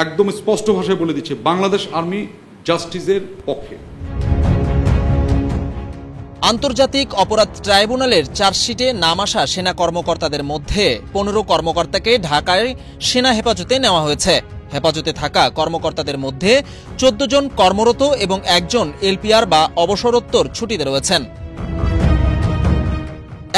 একদম স্পষ্ট ভাষায় বলে দিচ্ছে বাংলাদেশ আর্মি জাস্টিসের পক্ষে। আন্তর্জাতিক অপরাধ ট্রাইব্যুনালের চার্জশিটে নাম আসা সেনা কর্মকর্তাদের মধ্যে ১৫ কর্মকর্তাকে ঢাকায় সেনা হেফাজতে নেওয়া হয়েছে। হেফাজতে থাকা কর্মকর্তাদের মধ্যে ১৪ জন কর্মরত এবং একজন এলপিআর বা অবসরোত্তর ছুটিতে রয়েছেন।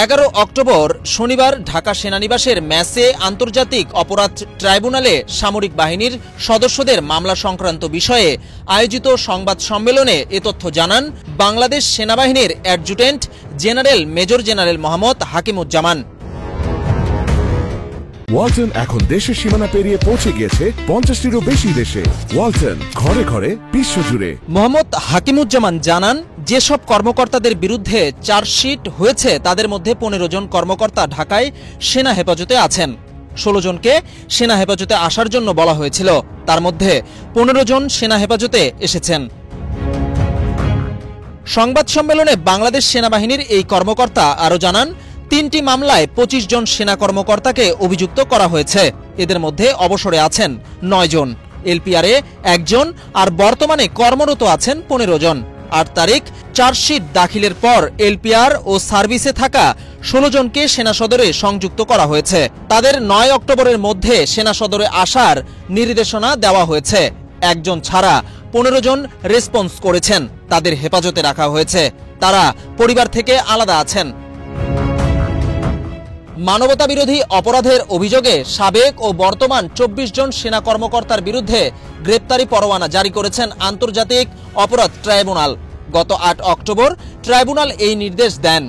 ১১ অক্টোবর শনিবার ঢাকা সেনানিবাসের মেসে আন্তর্জাতিক অপরাধ ট্রাইব্যুনালে সামরিক বাহিনীর সদস্যদের মামলা সংক্রান্ত বিষয়ে আয়োজিত সংবাদ সম্মেলনে এ তথ্য জানান বাংলাদেশ সেনাবাহিনীর adjutant general major general Mohammad Hakimuzzaman. Walton এখন দেশের সীমানা পেরিয়ে পৌঁছে গিয়েছে ৫০টিরও বেশি দেশে। ওয়ালটন, ঘরে ঘরে, বিশ্বজুড়ে। মোহাম্মদ হাকিমুজ্জামান জানান, যেসব কর্মকর্তাদের বিরুদ্ধে চার্জশিট হয়েছে তাদের মধ্যে ১৫ জন কর্মকর্তা ঢাকায় সেনা হেফাজতে আছেন। ১৬ জনকে সেনা হেফাজতে আসার জন্য বলা হয়েছিল, তার মধ্যে ১৫ জন সেনা হেফাজতে এসেছেন। সংবাদ সম্মেলনে বাংলাদেশ সেনাবাহিনীর এই কর্মকর্তা আরও জানান, ৩টি মামলায় ২৫ জন সেনা কর্মকর্তাকে অভিযুক্ত করা হয়েছে। এদের মধ্যে অবসরে আছেন ৯ জন, এলপিআরে ১ জন, আর বর্তমানে কর্মরত আছেন ১৫ জন। ৮ তারিখ চার্জশিট দাখিলের পর এলপিআর ও সার্ভিসে থাকা ১৬ জনকে সেনা সদরে সংযুক্ত করা হয়েছে। তাদের ৯ অক্টোবরের মধ্যে সেনা সদরে আসার নির্দেশনা দেওয়া হয়েছে। ১ জন ছাড়া ১৫ জন রেসপন্স করেছেন, তাদের হেফাজতে রাখা হয়েছে। তারা পরিবার থেকে আলাদা আছেন। মানবতাবিরোধী অপরাধের অভিযোগে সাবেক ও বর্তমান ২৪ জন সেনা কর্মকর্তার বিরুদ্ধে গ্রেপ্তারি পরোয়ানা জারি করেছেন আন্তর্জাতিক অপরাধ ট্রাইব্যুনাল। গত ৮ অক্টোবর ট্রাইব্যুনাল এই নির্দেশ দেন।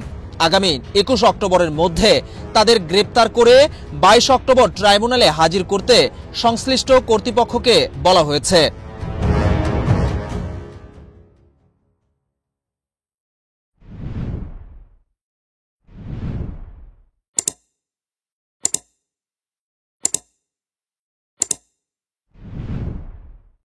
আগামী ২১ অক্টোবরের মধ্যে তাদের গ্রেপ্তার করে ২২ অক্টোবর ট্রাইব্যুনালে হাজির করতে সংশ্লিষ্ট কর্তৃপক্ষকে বলা হয়েছে।